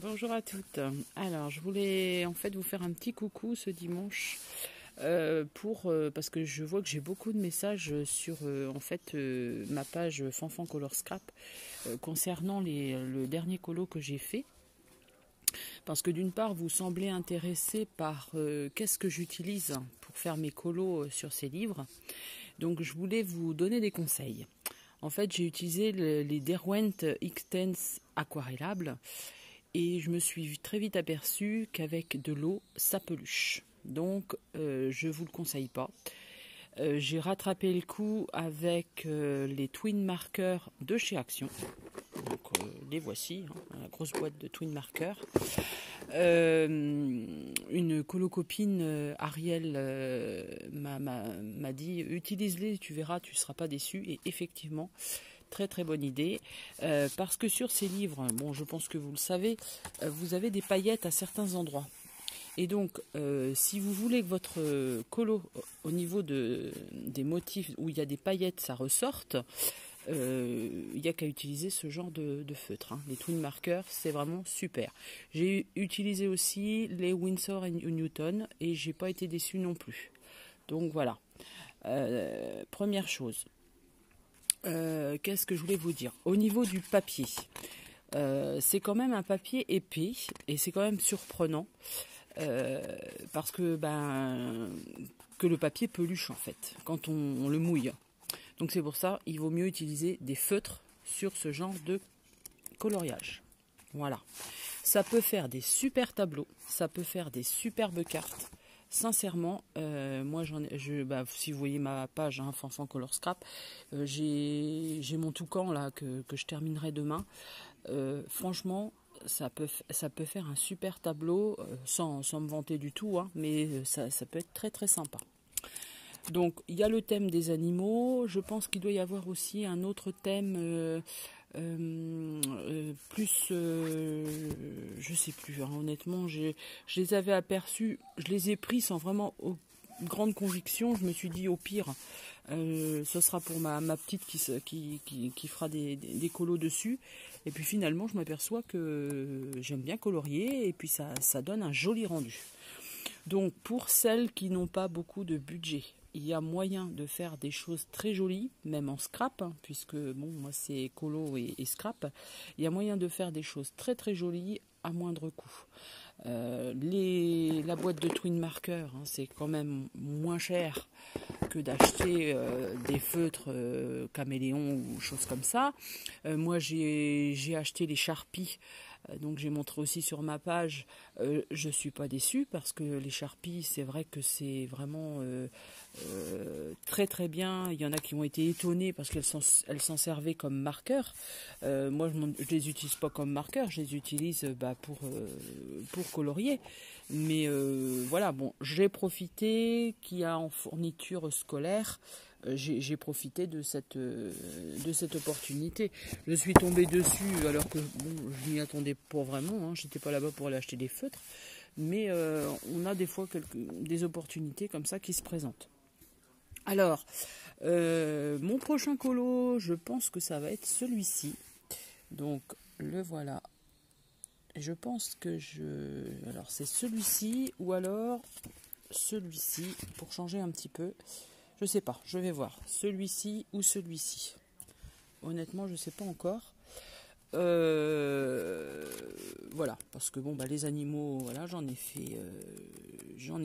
Bonjour à toutes. Alors, je voulais en fait vous faire un petit coucou ce dimanche parce que je vois que j'ai beaucoup de messages sur ma page Fanfan Color Scrap concernant le dernier colo que j'ai fait. Parce que d'une part, vous semblez intéressé par qu'est-ce que j'utilise pour faire mes colos sur ces livres. Donc, je voulais vous donner des conseils. En fait, j'ai utilisé les Derwent X-Tense aquarellables. Et je me suis très vite aperçue qu'avec de l'eau, ça peluche. Donc, je ne vous le conseille pas. J'ai rattrapé le coup avec les Twin Markers de chez Action. Donc, les voici, la grosse boîte de Twin Markers. Une colocopine, Ariel, m'a dit, utilise-les, tu verras, tu ne seras pas déçu. Et effectivement, très très bonne idée, parce que sur ces livres, bon, je pense que vous le savez, vous avez des paillettes à certains endroits. Et donc, si vous voulez que votre colo, au niveau des motifs où il y a des paillettes, ça ressorte, il n'y a qu'à utiliser ce genre de feutre. Les Twin Markers, c'est vraiment super. J'ai utilisé aussi les Winsor & Newton et j'ai pas été déçu non plus. Donc voilà. Première chose. Qu'est-ce que je voulais vous dire? Au niveau du papier, c'est quand même un papier épais et c'est quand même surprenant parce que le papier peluche en fait quand on le mouille. Donc c'est pour ça il vaut mieux utiliser des feutres sur ce genre de coloriage. Voilà. Ça peut faire des super tableaux, ça peut faire des superbes cartes. Sincèrement, moi si vous voyez ma page Fanfan Color Scrap, j'ai mon toucan là que je terminerai demain. Franchement, ça peut faire un super tableau sans me vanter du tout, mais ça peut être très très sympa. Donc il y a le thème des animaux. Je pense qu'il doit y avoir aussi un autre thème. Je sais plus, honnêtement, je les avais aperçus, je les ai pris sans vraiment grande conviction. Je me suis dit au pire, ce sera pour ma petite qui fera des colos dessus. Et puis finalement, je m'aperçois que j'aime bien colorier et puis ça donne un joli rendu. Donc pour celles qui n'ont pas beaucoup de budget, il y a moyen de faire des choses très jolies, même en scrap, puisque bon, moi c'est colo et scrap. Il y a moyen de faire des choses très très jolies à moindre coût. La boîte de Twin Marker, c'est quand même moins cher que d'acheter des feutres caméléons ou choses comme ça. Moi j'ai acheté les Sharpies. Donc j'ai montré aussi sur ma page, je ne suis pas déçue parce que les Sharpies, c'est vrai que c'est vraiment très très bien. Il y en a qui ont été étonnés parce qu'elles s'en servaient comme marqueur. Moi je ne les utilise pas comme marqueur, je les utilise pour colorier. Mais voilà, bon, j'ai profité qu'il y a en fourniture scolaire. J'ai profité de cette opportunité. Je suis tombée dessus alors que bon, je m'y attendais pas vraiment. J'étais pas là-bas pour aller acheter des feutres. Mais on a des fois des opportunités comme ça qui se présentent. Alors, mon prochain colo, je pense que ça va être celui-ci. Donc, le voilà. Je pense que alors, c'est celui-ci ou alors celui-ci pour changer un petit peu. Je sais pas, je vais voir. Celui-ci ou celui-ci. Honnêtement, je sais pas encore. Voilà, parce que bon, les animaux, voilà, j'en ai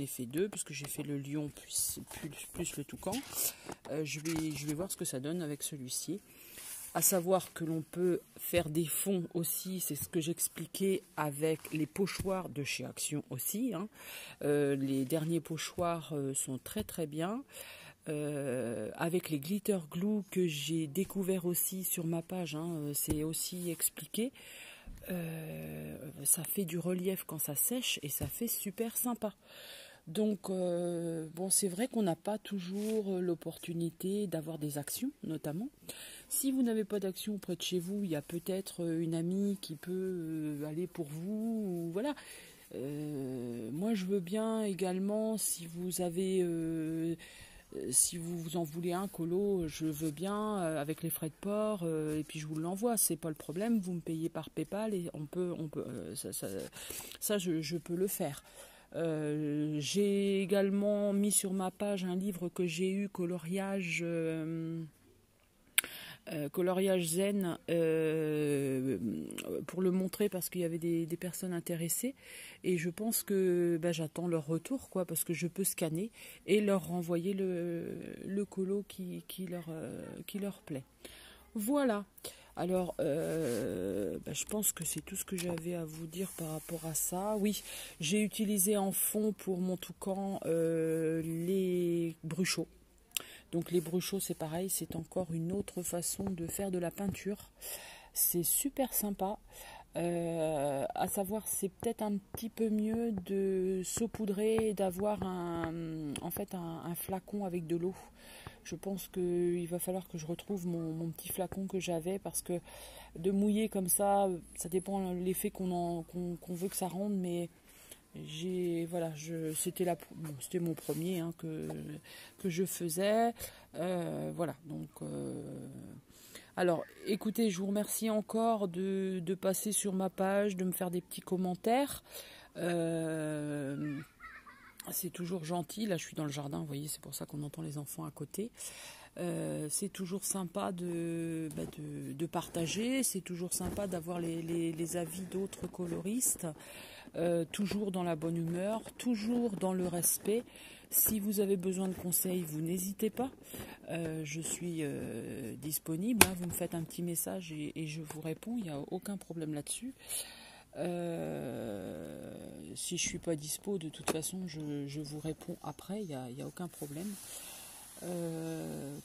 fait deux, puisque j'ai fait le lion plus le toucan. Je vais voir ce que ça donne avec celui-ci. À savoir que l'on peut faire des fonds aussi, c'est ce que j'expliquais avec les pochoirs de chez Action aussi. Les derniers pochoirs sont très très bien. Avec les glitter glue que j'ai découvert aussi sur ma page, c'est aussi expliqué. Ça fait du relief quand ça sèche et ça fait super sympa. Donc bon, c'est vrai qu'on n'a pas toujours l'opportunité d'avoir des actions, notamment. Si vous n'avez pas d'action près de chez vous, il y a peut-être une amie qui peut aller pour vous, ou voilà. Moi, je veux bien également, si vous avez si vous en voulez un colo, je veux bien, avec les frais de port, et puis je vous l'envoie, c'est pas le problème, vous me payez par PayPal et ça je peux le faire. J'ai également mis sur ma page un livre que j'ai eu, Coloriage Zen, pour le montrer parce qu'il y avait des personnes intéressées, et je pense que j'attends leur retour, quoi, parce que je peux scanner et leur renvoyer le colo qui leur plaît. Voilà. Alors, je pense que c'est tout ce que j'avais à vous dire par rapport à ça. Oui, j'ai utilisé en fond pour mon toucan les bruchots. Donc les bruchots, c'est pareil, c'est encore une autre façon de faire de la peinture. C'est super sympa. À savoir, c'est peut-être un petit peu mieux de saupoudrer et d'avoir en fait un flacon avec de l'eau. Je pense qu'il va falloir que je retrouve mon petit flacon que j'avais, parce que de mouiller comme ça dépend de l'effet qu'on veut que ça rende, mais c'était mon premier, hein, que je faisais. Voilà, donc alors écoutez, je vous remercie encore de passer sur ma page, de me faire des petits commentaires. C'est toujours gentil. Là je suis dans le jardin, vous voyez, c'est pour ça qu'on entend les enfants à côté. C'est toujours sympa de partager, c'est toujours sympa d'avoir les avis d'autres coloristes, toujours dans la bonne humeur, toujours dans le respect. Si vous avez besoin de conseils, vous n'hésitez pas, je suis disponible, hein. Vous me faites un petit message et je vous réponds, il n'y a aucun problème là-dessus. Si je ne suis pas dispo, de toute façon je vous réponds après, il n'y a aucun problème.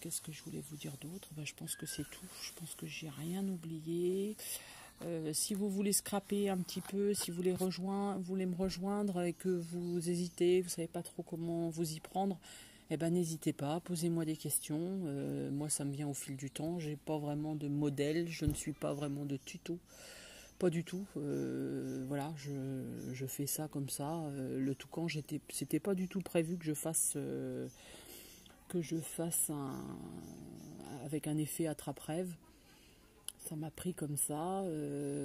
Qu'est-ce que je voulais vous dire d'autre? Je pense que c'est tout. Je pense que j'ai rien oublié. Si vous voulez scraper un petit peu, si vous voulez me rejoindre et que vous hésitez, vous savez pas trop comment vous y prendre, n'hésitez pas, posez-moi des questions. Moi, ça me vient au fil du temps. J'ai pas vraiment de modèle, je ne suis pas vraiment de tuto, pas du tout. Voilà, je fais ça comme ça. Le toucan, c'était pas du tout prévu que je fasse avec un effet attrape-rêve. Ça m'a pris comme ça.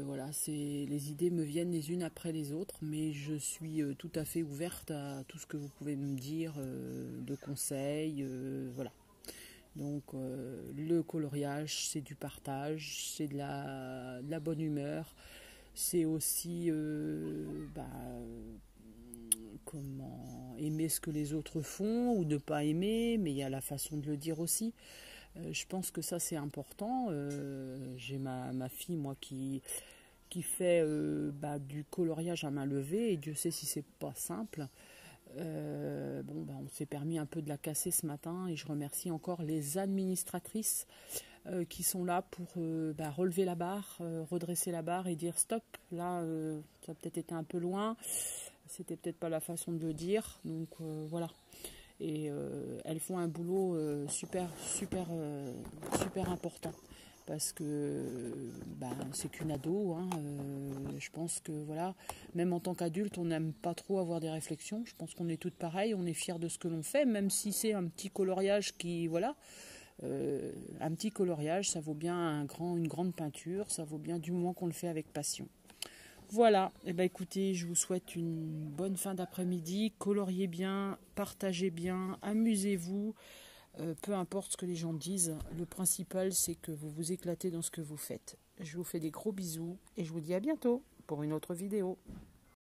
Voilà, les idées me viennent les unes après les autres, mais je suis tout à fait ouverte à tout ce que vous pouvez me dire, de conseils. Voilà. Donc le coloriage, c'est du partage, c'est de la bonne humeur. C'est aussi comment aimer ce que les autres font ou ne pas aimer, mais il y a la façon de le dire aussi. Je pense que ça c'est important. J'ai ma fille, moi, qui fait du coloriage à main levée, et Dieu sait si c'est pas simple. On s'est permis un peu de la casser ce matin, et je remercie encore les administratrices qui sont là pour relever la barre, redresser la barre et dire stop, là ça a peut-être été un peu loin, c'était peut-être pas la façon de le dire, donc voilà. Et elles font un boulot super important, parce que c'est qu'une ado, hein, je pense que voilà, même en tant qu'adulte, on n'aime pas trop avoir des réflexions. Je pense qu'on est toutes pareilles, on est fiers de ce que l'on fait, même si c'est un petit coloriage un petit coloriage, ça vaut bien une grande peinture, ça vaut bien du moins qu'on le fait avec passion. Voilà, écoutez, je vous souhaite une bonne fin d'après-midi, coloriez bien, partagez bien, amusez-vous, peu importe ce que les gens disent, le principal c'est que vous vous éclatez dans ce que vous faites. Je vous fais des gros bisous et je vous dis à bientôt pour une autre vidéo.